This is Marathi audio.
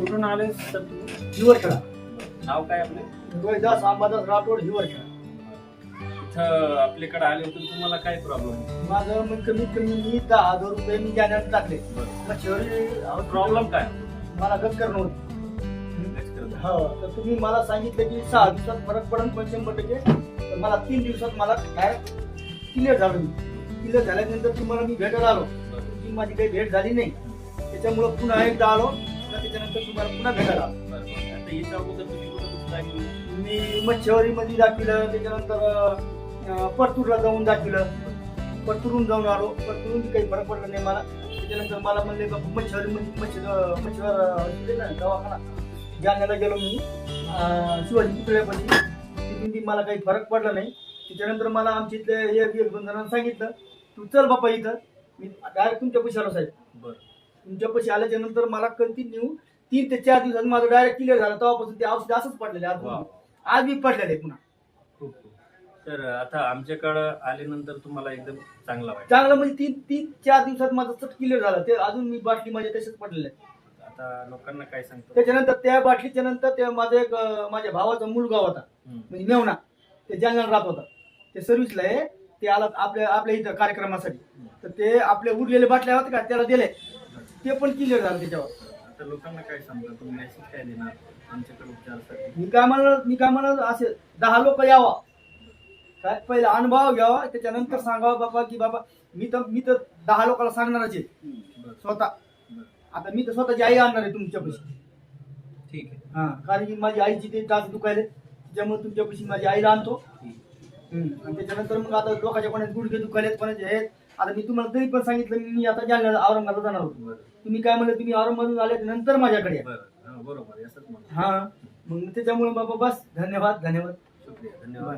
कुठून आले सर तुम्ही? हिवरखेडा. नाव काय आपले? रोहिदास अंबादास राठोड हिवरखेडा. इथं आपल्याकडे आले होते, तुम्हाला काय प्रॉब्लेम? माझं मग कमीत कमी मी 10,000 रुपये मी जाण्यात टाकले. मग शेवटी प्रॉब्लेम काय? मला गत करणं होतं. हो, तर तुम्ही मला सांगितलं की 6 दिवसात फरक पडेल, पण 100% तर मला 3 दिवसात मला डायरेक्ट क्लिअर झालं. मी क्लिअर झाल्यानंतर तुम्हाला मी भेटायला आलो. ती माझी काही भेट झाली नाही, त्याच्यामुळं पुन्हा एकदा आलो. त्याच्यानंतर तुम्हाला पुन्हा भेटायला आलो. आता याच्या अगोदर तुम्ही कुठं दाखवली? मी मच्छीवारीमध्ये दाखविलं, त्याच्यानंतर परतूरला जाऊन दाखविलं, परतूरून जाऊन आलो. परतूरून काही फरक पडला नाही मला. त्याच्यानंतर मला म्हणले मच्छीवारीमध्ये मच्छीवर ना दवाखाना जालन्याला गेलो मी, शिवाजी पुतळ्यापाशी. तिथून ती मला काही फरक पडला नाही. त्याच्यानंतर मला आमच्या इथले एक दोन जणांना सांगितलं, तू चल बापा इथं. मी डायरेक्ट तुमच्या पैसे आलो साहेब. तुमच्या पैसे आल्याच्या नंतर मला कंटिन्यू 3 ते 4 दिवसात माझं डायरेक्ट क्लिअर झालं. तेव्हापासून ते औषध असंच पडलेले आज बी पडलेले पुन्हा. तर आता आमच्याकडं आल्यानंतर तुम्हाला एकदम चांगला वाटतं? चांगलं म्हणजे 3-4 दिवसात माझं सट क्लिअर झालं. ते अजून मी बाटली माझ्या तसेच पडलेले. आता लोकांना काय सांगतो? त्याच्यानंतर त्या बाटलीच्या नंतर ते माझ्या भावाचा मुलगा होता, म्हणजे मेवणा, ते जालन्याला राहत होता. ते सर्व्हिसला आहे. ते आला आपल्या इथं कार्यक्रमासाठी. तर ते आपल्या उरलेले बाटल्या होते का त्याला दिले, ते पण क्लिअर झालं त्याच्यावर. आता लोकांना काय सांगता तुम्ही? मेसेज काय देणार आमच्याकडे उपचारासाठी? मी काय म्हणत असे 10 लोक यावा, काय पहिला अनुभव घ्यावा, त्याच्यानंतर सांगावा बाबा की बाबा मी तर 10 लोकांना सांगणारच आहे स्वतः. आता मी तर स्वतःची आई आणणार आहे तुमच्यापाशी. ठीक आहे. हा, कारण की माझी आईची ते टाच दुखायले, त्याच्यामुळे तुमच्यापाशी माझी आईला आणतो. आणि त्याच्यानंतर मग आता लोकांच्या कोणाचे गुडघे दुखायलेत, कोणाचे आहेत. आता मी तुम्हाला तरी पण सांगितलं मी आता जालन्याला औरंगाबादला जाणार होतो. तुम्ही काय म्हणलं, तुम्ही औरंगाबादून आले नंतर माझ्याकडे या. बरोबर, असंच म्हणतो. हा, मग त्याच्यामुळे बाबा बस धन्यवाद. शुक्रिया, धन्यवाद.